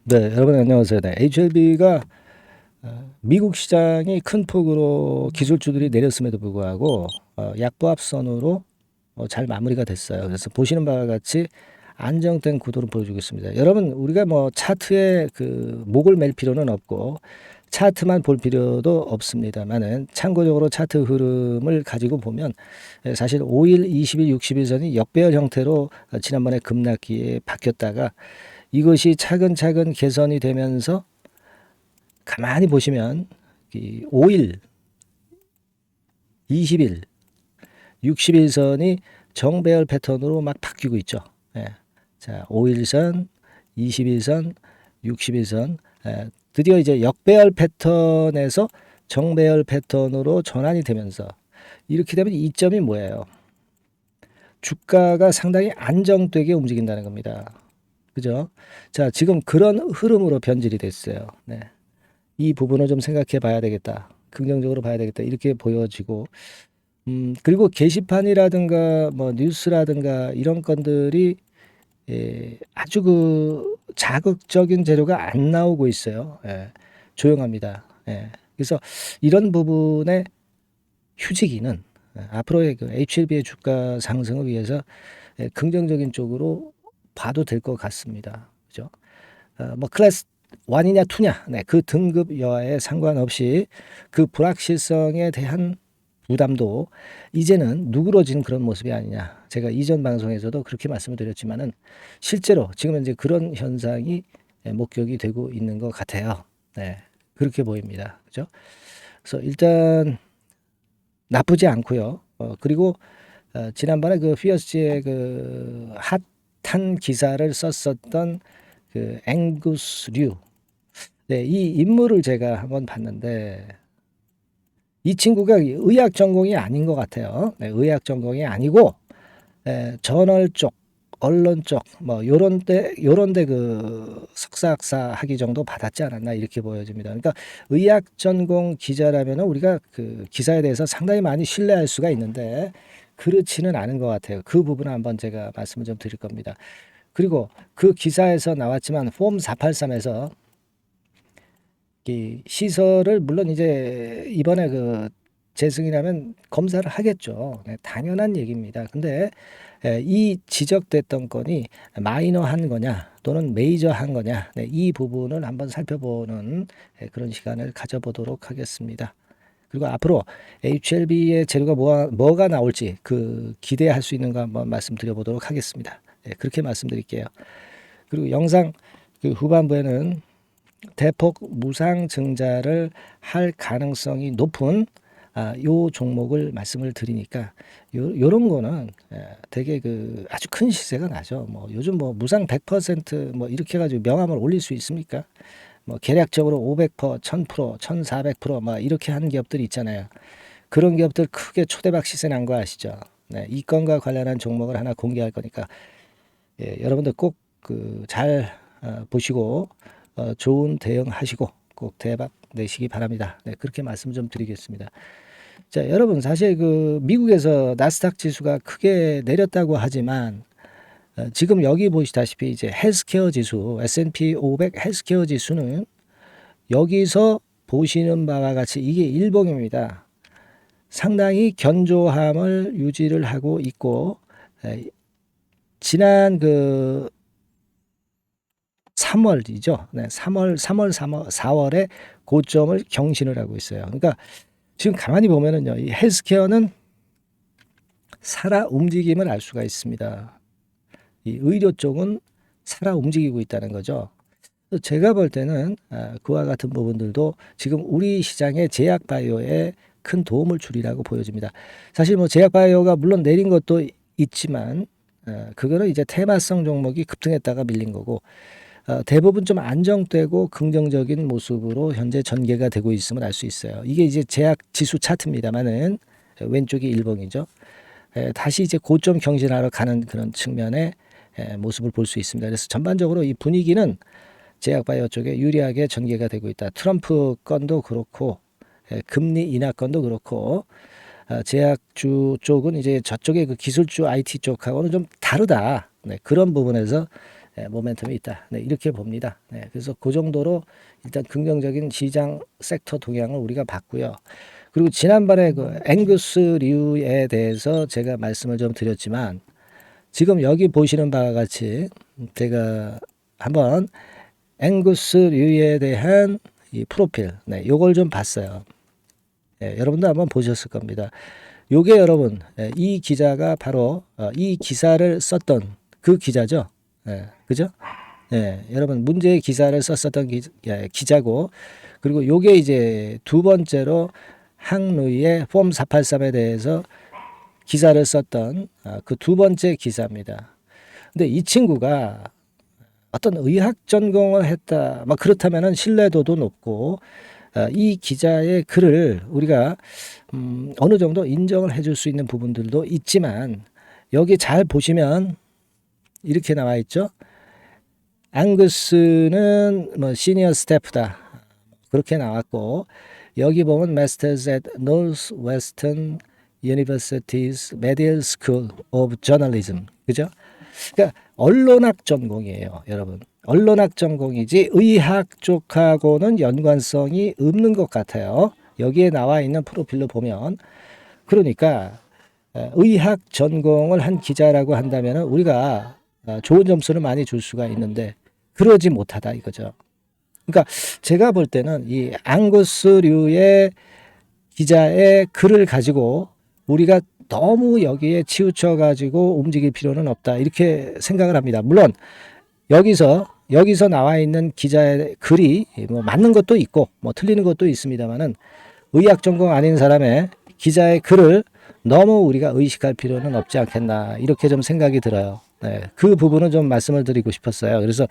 네, 여러분 안녕하세요. 네, HLB가 미국 시장이 큰 폭으로 기술주들이 내렸음에도 불구하고 약보합선으로 잘 마무리가 됐어요. 그래서 보시는 바와 같이 안정된 구도를 보여주고 있습니다. 여러분 우리가 뭐 차트에 그 목을 맬 필요는 없고 차트만 볼 필요도 없습니다만은 참고적으로 차트 흐름을 가지고 보면 사실 5일, 20일, 60일 선이 역배열 형태로 지난번에 급락기에 바뀌었다가 이것이 차근차근 개선이 되면서 가만히 보시면 5일, 20일, 60일선이 정배열 패턴으로 막 바뀌고 있죠. 예. 자, 5일선, 20일선, 60일선, 드디어 이제 역배열 패턴에서 정배열 패턴으로 전환이 되면서 이렇게 되면 이점이 뭐예요? 주가가 상당히 안정되게 움직인다는 겁니다. 그죠? 자, 지금 그런 흐름으로 변질이 됐어요. 네. 이 부분을 좀 생각해 봐야 되겠다. 긍정적으로 봐야 되겠다. 이렇게 보여지고, 그리고 게시판이라든가 뭐 뉴스라든가 이런 건들이 아주 그 자극적인 재료가 안 나오고 있어요. 예, 조용합니다. 예, 그래서 이런 부분의 휴지기는 앞으로의 그 HLB의 주가 상승을 위해서 긍정적인 쪽으로 봐도 될 것 같습니다. 그죠? 뭐 클래스 1이냐 2냐, 네, 그 등급 여하에 상관없이 그 불확실성에 대한 부담도 이제는 누그러진 그런 모습이 아니냐. 제가 이전 방송에서도 그렇게 말씀을 드렸지만은 실제로 지금 현재 그런 현상이 목격이 되고 있는 것 같아요. 네, 그렇게 보입니다. 그죠? 그래서 일단 나쁘지 않고요. 그리고 지난번에 그 피어스의 그 핫한 기사를 썼었던 그 앵구스 류, 네, 이 인물을 제가 한번 봤는데 이 친구가 의학 전공이 아닌 것 같아요. 네, 의학 전공이 아니고 저널 쪽, 언론 쪽, 뭐 요런데 그 석사학사 학위 정도 받았지 않았나 이렇게 보여집니다. 그러니까 의학 전공 기자라면은 우리가 그 기사에 대해서 상당히 많이 신뢰할 수가 있는데 그렇지는 않은 것 같아요. 그 부분은 한번 제가 말씀을 좀 드릴 겁니다. 그리고 그 기사에서 나왔지만 폼 483에서 이 시설을 물론 이제 이번에 그 재승이라면 검사를 하겠죠. 네, 당연한 얘기입니다. 근데 이 지적됐던 건이 마이너한 거냐 또는 메이저한 거냐, 네, 이 부분을 한번 살펴보는 그런 시간을 가져보도록 하겠습니다. 그리고 앞으로 HLB의 재료가 뭐가 나올지 그 기대할 수 있는 거 한번 말씀드려보도록 하겠습니다. 네, 그렇게 말씀드릴게요. 그리고 영상 그 후반부에는 대폭 무상 증자를 할 가능성이 높은 요 종목을 말씀을 드리니까 요런 거는 되게 그 아주 큰 시세가 나죠. 뭐 요즘 뭐 무상 100%뭐 이렇게 해가지고 명함을 올릴 수 있습니까? 뭐 계략적으로 500%, 1000%, 1400%막 이렇게 하는 기업들이 있잖아요. 그런 기업들 크게 초대박 시세 난 거 아시죠? 네, 이 건과 관련한 종목을 하나 공개할 거니까 여러분들 꼭 그 잘 보시고 좋은 대응하시고 꼭 대박 내시기 바랍니다. 네, 그렇게 말씀 좀 드리겠습니다. 자, 여러분 사실 그 미국에서 나스닥 지수가 크게 내렸다고 하지만 지금 여기 보시다시피 이제 헬스케어 지수 S&P 500 헬스케어 지수는 여기서 보시는 바와 같이 이게 일봉입니다. 상당히 견조함을 유지를 하고 있고 지난 그 3월이죠. 네, 4월에 고점을 경신을 하고 있어요. 그러니까 지금 가만히 보면은요, 이 헬스케어는 살아 움직임을 알 수가 있습니다. 이 의료 쪽은 살아 움직이고 있다는 거죠. 제가 볼 때는 그와 같은 부분들도 지금 우리 시장의 제약바이오에 큰 도움을 주리라고 보여집니다. 사실 뭐 제약바이오가 물론 내린 것도 있지만 그거는 이제 테마성 종목이 급등했다가 밀린 거고 대부분 좀 안정되고 긍정적인 모습으로 현재 전개가 되고 있음을 알 수 있어요. 이게 이제 제약 지수 차트입니다만은 왼쪽이 일봉이죠. 다시 이제 고점 경신하러 가는 그런 측면의 모습을 볼 수 있습니다. 그래서 전반적으로 이 분위기는 제약바이오 쪽에 유리하게 전개가 되고 있다. 트럼프 건도 그렇고 금리 인하 건도 그렇고 제약주 쪽은 이제 저쪽에 그 기술주 IT 쪽하고는 좀 다르다. 네, 그런 부분에서 모멘텀이 있다. 네, 이렇게 봅니다. 네, 그래서 그 정도로 일단 긍정적인 시장 섹터 동향을 우리가 봤고요. 그리고 지난번에 그 앵구스류에 대해서 제가 말씀을 좀 드렸지만 지금 여기 보시는 바와 같이 제가 한번 앵구스류에 대한 이 프로필, 네, 요걸 좀 봤어요. 여러분도 한번 보셨을 겁니다. 요게 여러분, 이 기자가 바로 이 기사를 썼던 그 기자죠. 그죠? 여러분 문제의 기사를 썼었던 기자고, 그리고 요게 이제 두 번째로 항루이의 폼 483에 대해서 기사를 썼던 그 두 번째 기사입니다. 근데 이 친구가 어떤 의학 전공을 했다, 막 그렇다면은 신뢰도도 높고, 이 기자의 글을 우리가 어느 정도 인정을 해줄 수 있는 부분들도 있지만, 여기 잘 보시면 이렇게 나와 있죠. 앙구스는 뭐 시니어 스태프다, 그렇게 나왔고, 여기 보면 Masters at Northwestern University's Medical School of Journalism, 그죠? 그러니까 언론학 전공이에요, 여러분. 언론학 전공이지 의학 쪽하고는 연관성이 없는 것 같아요. 여기에 나와 있는 프로필로 보면. 그러니까 의학 전공을 한 기자라고 한다면 우리가 좋은 점수를 많이 줄 수가 있는데 그러지 못하다 이거죠. 그러니까 제가 볼 때는 이 앙구스류의 기자의 글을 가지고 우리가 너무 여기에 치우쳐 가지고 움직일 필요는 없다, 이렇게 생각을 합니다. 물론 여기서 나와 있는 기자의 글이 뭐 맞는 것도 있고 뭐 틀리는 것도 있습니다만은 의학 전공 아닌 사람의 기자의 글을 너무 우리가 의식할 필요는 없지 않겠나, 이렇게 좀 생각이 들어요. 네, 그 부분은 좀 말씀을 드리고 싶었어요. 그래서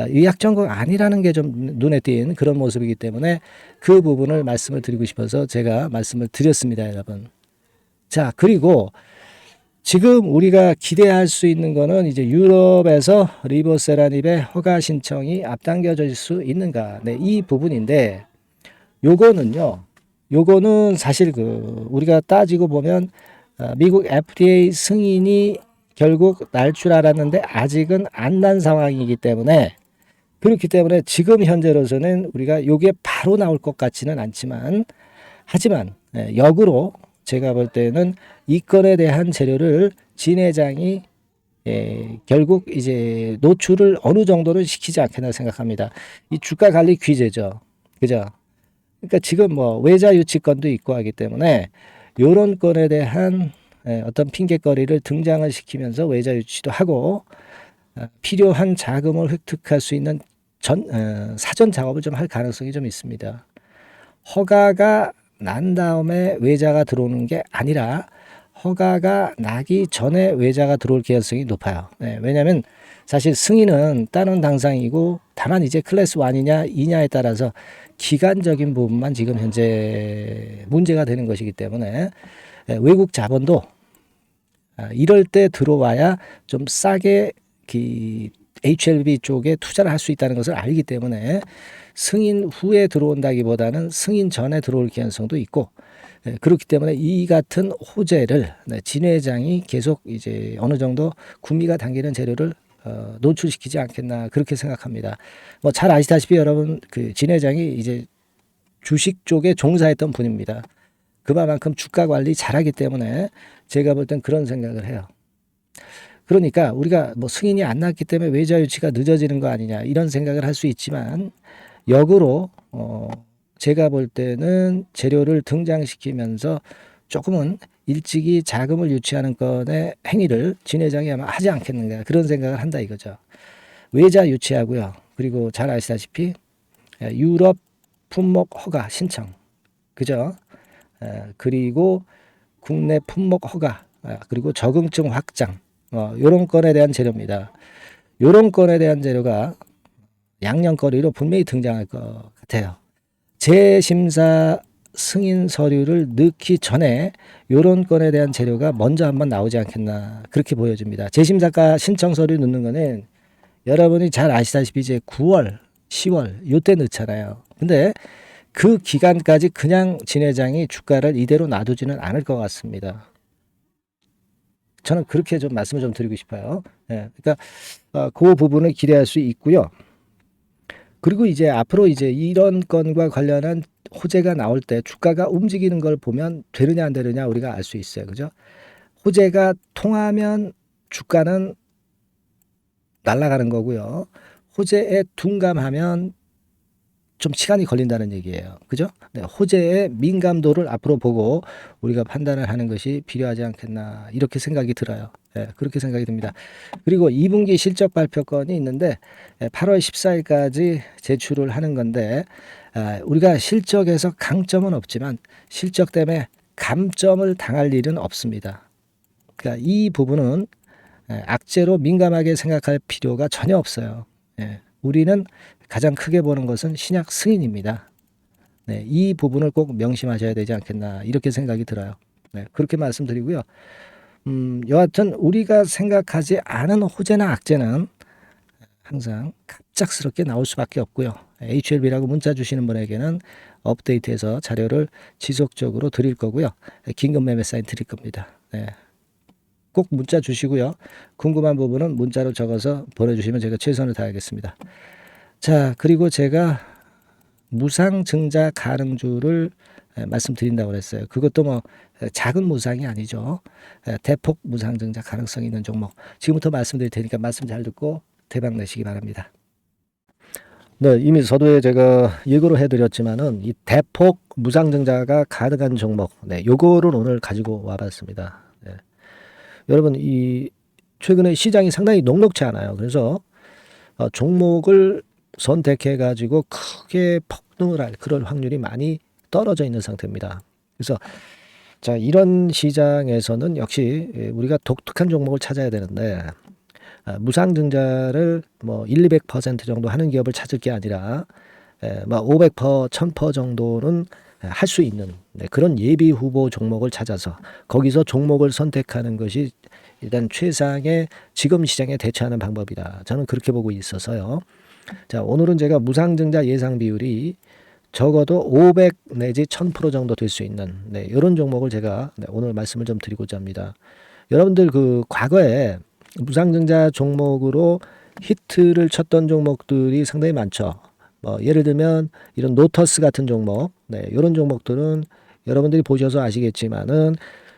의학 전공 아니라는 게 좀 눈에 띈 그런 모습이기 때문에 그 부분을 말씀을 드리고 싶어서 제가 말씀을 드렸습니다, 여러분. 자, 그리고 지금 우리가 기대할 수 있는 거는 이제 유럽에서 리보세라닙의 허가 신청이 앞당겨질 수 있는가. 네, 이 부분인데 요거는 사실 그 우리가 따지고 보면 미국 FDA 승인이 결국 날 줄 알았는데 아직은 안 난 상황이기 때문에, 그렇기 때문에 지금 현재로서는 우리가 요게 바로 나올 것 같지는 않지만, 하지만 역으로 제가 볼 때는 이 건에 대한 재료를 진 회장이 결국 이제 노출을 어느 정도는 시키지 않겠나 생각합니다. 이 주가 관리 규제죠, 그죠? 그러니까 지금 뭐 외자 유치건도 있고 하기 때문에 요런 건에 대한 어떤 핑계거리를 등장을 시키면서 외자 유치도 하고 필요한 자금을 획득할 수 있는 사전 작업을 좀 할 가능성이 좀 있습니다. 허가가 난 다음에 외자가 들어오는 게 아니라 허가가 나기 전에 외자가 들어올 가능성이 높아요. 왜냐하면 사실 승인은 다른 당상이고 다만 이제 클래스 1이냐 2냐에 따라서 기간적인 부분만 지금 현재 문제가 되는 것이기 때문에 외국 자본도 이럴 때 들어와야 좀 싸게 HLB 쪽에 투자를 할 수 있다는 것을 알기 때문에 승인 후에 들어온다기보다는 승인 전에 들어올 가능성도 있고, 그렇기 때문에 이 같은 호재를 진 회장이 계속 이제 어느 정도 구미가 당기는 재료를 노출시키지 않겠나, 그렇게 생각합니다. 뭐 잘 아시다시피 여러분 그 진 회장이 이제 주식 쪽에 종사했던 분입니다. 그만큼 주가 관리 잘하기 때문에 제가 볼 땐 그런 생각을 해요. 그러니까 우리가 뭐 승인이 안 났기 때문에 외자 유치가 늦어지는 거 아니냐, 이런 생각을 할 수 있지만 역으로 제가 볼 때는 재료를 등장시키면서 조금은 일찍이 자금을 유치하는 건의 행위를 진 회장이 아마 하지 않겠는가, 그런 생각을 한다 이거죠. 외자 유치하고요. 그리고 잘 아시다시피 유럽 품목 허가 신청, 그죠? 그리고 국내 품목 허가, 그리고 적응증 확장, 요런 건에 대한 재료입니다. 요런 건에 대한 재료가 양념거리로 분명히 등장할 것 같아요. 재심사 승인 서류를 넣기 전에 요런 건에 대한 재료가 먼저 한번 나오지 않겠나, 그렇게 보여집니다. 재심사가 신청 서류 넣는 거는 여러분이 잘 아시다시피 이제 9월, 10월 요때 넣잖아요. 근데 그 기간까지 그냥 진 회장이 주가를 이대로 놔두지는 않을 것 같습니다. 저는 그렇게 좀 말씀을 좀 드리고 싶어요. 예, 그러니까 그 부분을 기대할 수 있고요. 그리고 이제 앞으로 이제 이런 건과 관련한 호재가 나올 때 주가가 움직이는 걸 보면 되느냐 안 되느냐 우리가 알 수 있어요. 그죠? 호재가 통하면 주가는 날아가는 거고요. 호재에 둔감하면 좀 시간이 걸린다는 얘기예요. 그죠? 네, 호재의 민감도를 앞으로 보고 우리가 판단을 하는 것이 필요하지 않겠나 이렇게 생각이 들어요. 네, 그렇게 생각이 듭니다. 그리고 2분기 실적 발표 건이 있는데 8월 14일까지 제출을 하는 건데 우리가 실적에서 강점은 없지만 실적 때문에 감점을 당할 일은 없습니다. 그러니까 이 부분은 악재로 민감하게 생각할 필요가 전혀 없어요. 예, 우리는 가장 크게 보는 것은 신약 승인입니다. 네, 이 부분을 꼭 명심하셔야 되지 않겠나 이렇게 생각이 들어요. 네, 그렇게 말씀드리고요. 여하튼 우리가 생각하지 않은 호재나 악재는 항상 갑작스럽게 나올 수밖에 없고요. HLB라고 문자 주시는 분에게는 업데이트해서 자료를 지속적으로 드릴 거고요. 긴급 매매 사인 드릴 겁니다. 네. 꼭 문자 주시고요. 궁금한 부분은 문자로 적어서 보내주시면 제가 최선을 다하겠습니다. 자, 그리고 제가 무상증자 가능주를 말씀드린다고 그랬어요. 그것도 뭐 작은 무상이 아니죠. 대폭 무상증자 가능성 있는 종목. 지금부터 말씀드릴 테니까 말씀 잘 듣고 대박 내시기 바랍니다. 네, 이미 서두에 제가 예고를 해드렸지만은 이 대폭 무상증자가 가능한 종목, 네, 요거를 오늘 가지고 와봤습니다. 네. 여러분, 이 최근에 시장이 상당히 녹록치 않아요. 그래서 종목을 선택해 가지고 크게 폭등을 할 그럴 확률이 많이 떨어져 있는 상태입니다. 그래서 자, 이런 시장에서는 역시 우리가 독특한 종목을 찾아야 되는데 무상증자를 뭐 1, 200% 정도 하는 기업을 찾을 게 아니라 뭐 500%, 1000% 정도는 할 수 있는 그런 예비 후보 종목을 찾아서 거기서 종목을 선택하는 것이 일단 최상의 지금 시장에 대처하는 방법이다. 저는 그렇게 보고 있어서요. 자, 오늘은 제가 무상증자 예상 비율이 적어도 500 내지 1000% 정도 될 수 있는 이런 종목을 제가 오늘 말씀을 좀 드리고자 합니다. 여러분들 그 과거에 무상증자 종목으로 히트를 쳤던 종목들이 상당히 많죠. 뭐 예를 들면 이런 노터스 같은 종목, 이런 종목들은 여러분들이 보셔서 아시겠지만은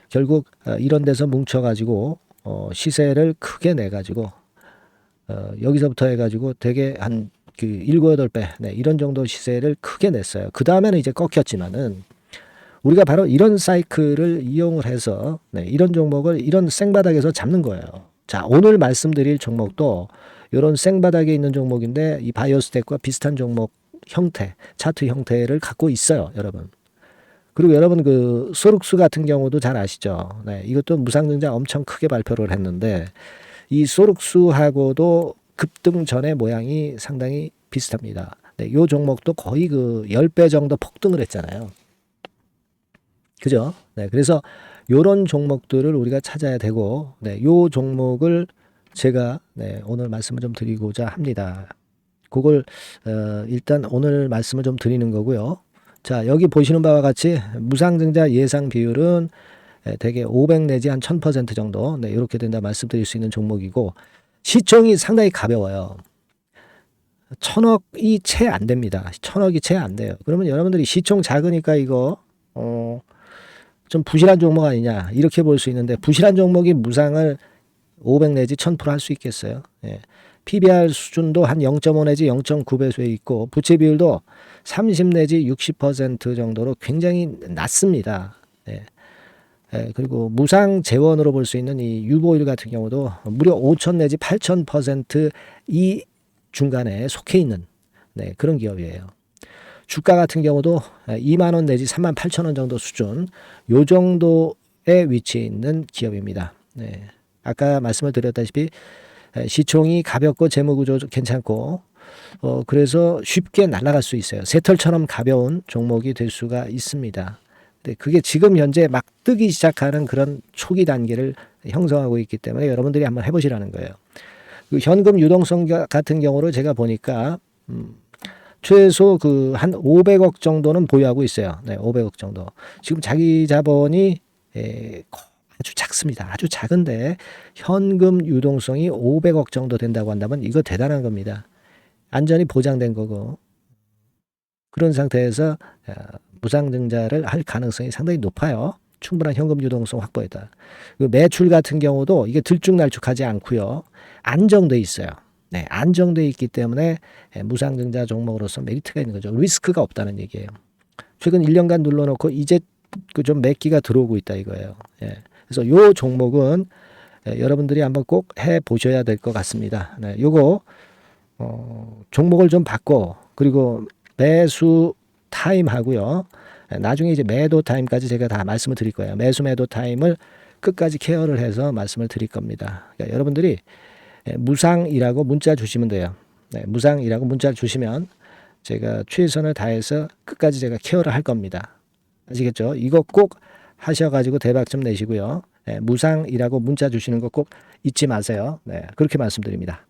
결국 이런 데서 뭉쳐가지고 시세를 크게 내가지고 여기서부터 해가지고 되게 한 그 7, 8배 이런 정도 시세를 크게 냈어요. 그 다음에는 이제 꺾였지만은 우리가 바로 이런 사이클을 이용을 해서 이런 종목을 이런 생바닥에서 잡는 거예요. 자, 오늘 말씀드릴 종목도 이런 생바닥에 있는 종목인데 이 바이오스텍과 비슷한 종목 형태, 차트 형태를 갖고 있어요, 여러분. 그리고 여러분 그 소룩스 같은 경우도 잘 아시죠? 네, 이것도 무상증자 엄청 크게 발표를 했는데 이 소룩스하고도 급등 전의 모양이 상당히 비슷합니다. 네, 이 종목도 거의 그 10배 정도 폭등을 했잖아요. 그죠? 네, 그래서 요런 종목들을 우리가 찾아야 되고, 요 종목을 제가 오늘 말씀을 좀 드리고자 합니다. 그걸 일단 오늘 말씀을 좀 드리는 거고요. 자, 여기 보시는 바와 같이 무상증자 예상 비율은 대개 500 내지 한 1000% 정도 이렇게 된다 말씀드릴 수 있는 종목이고 시총이 상당히 가벼워요. 1000억이 채 안 됩니다. 1000억이 채 안 돼요. 그러면 여러분들이 시총 작으니까 이거 좀 부실한 종목 아니냐 이렇게 볼 수 있는데 부실한 종목이 무상을 500 내지 1000% 할 수 있겠어요. 예. PBR 수준도 한 0.5 내지 0.9배수에 있고 부채 비율도 30 내지 60% 정도로 굉장히 낮습니다. 예. 예, 그리고 무상 재원으로 볼 수 있는 이 유보율 같은 경우도 무려 5000 내지 8000% 이 중간에 속해 있는 그런 기업이에요. 주가 같은 경우도 2만 원 내지 3만 8천 원 정도 수준 요 정도에 위치해 있는 기업입니다. 네. 아까 말씀을 드렸다시피 시총이 가볍고 재무구조 괜찮고 그래서 쉽게 날아갈 수 있어요. 새털처럼 가벼운 종목이 될 수가 있습니다. 네, 그게 지금 현재 막 뜨기 시작하는 그런 초기 단계를 형성하고 있기 때문에 여러분들이 한번 해보시라는 거예요. 그 현금 유동성 같은 경우로 제가 보니까 최소 그 한 500억 정도는 보유하고 있어요. 네, 500억 정도. 지금 자기 자본이 아주 작습니다. 아주 작은데 현금 유동성이 500억 정도 된다고 한다면 이거 대단한 겁니다. 안전이 보장된 거고 그런 상태에서 무상증자를 할 가능성이 상당히 높아요. 충분한 현금 유동성 확보했다. 매출 같은 경우도 이게 들쭉날쭉하지 않고요. 안정돼 있어요. 네, 안정돼 있기 때문에 무상증자 종목으로서 메리트가 있는 거죠. 리스크가 없다는 얘기예요. 최근 1년간 눌러놓고 이제 좀 매기가 들어오고 있다 이거예요. 예. 그래서 요 종목은 여러분들이 한번 꼭 해 보셔야 될 것 같습니다. 네, 요거 종목을 좀 바꿔 그리고 매수 타임 하고요. 나중에 이제 매도 타임까지 제가 다 말씀을 드릴 거예요. 매수 매도 타임을 끝까지 케어를 해서 말씀을 드릴 겁니다. 그러니까 여러분들이 무상이라고 문자 주시면 돼요. 네, 무상이라고 문자를 주시면 제가 최선을 다해서 끝까지 제가 케어를 할 겁니다. 아시겠죠? 이거 꼭 하셔가지고 대박 좀 내시고요. 네, 무상이라고 문자 주시는 거 꼭 잊지 마세요. 네, 그렇게 말씀드립니다.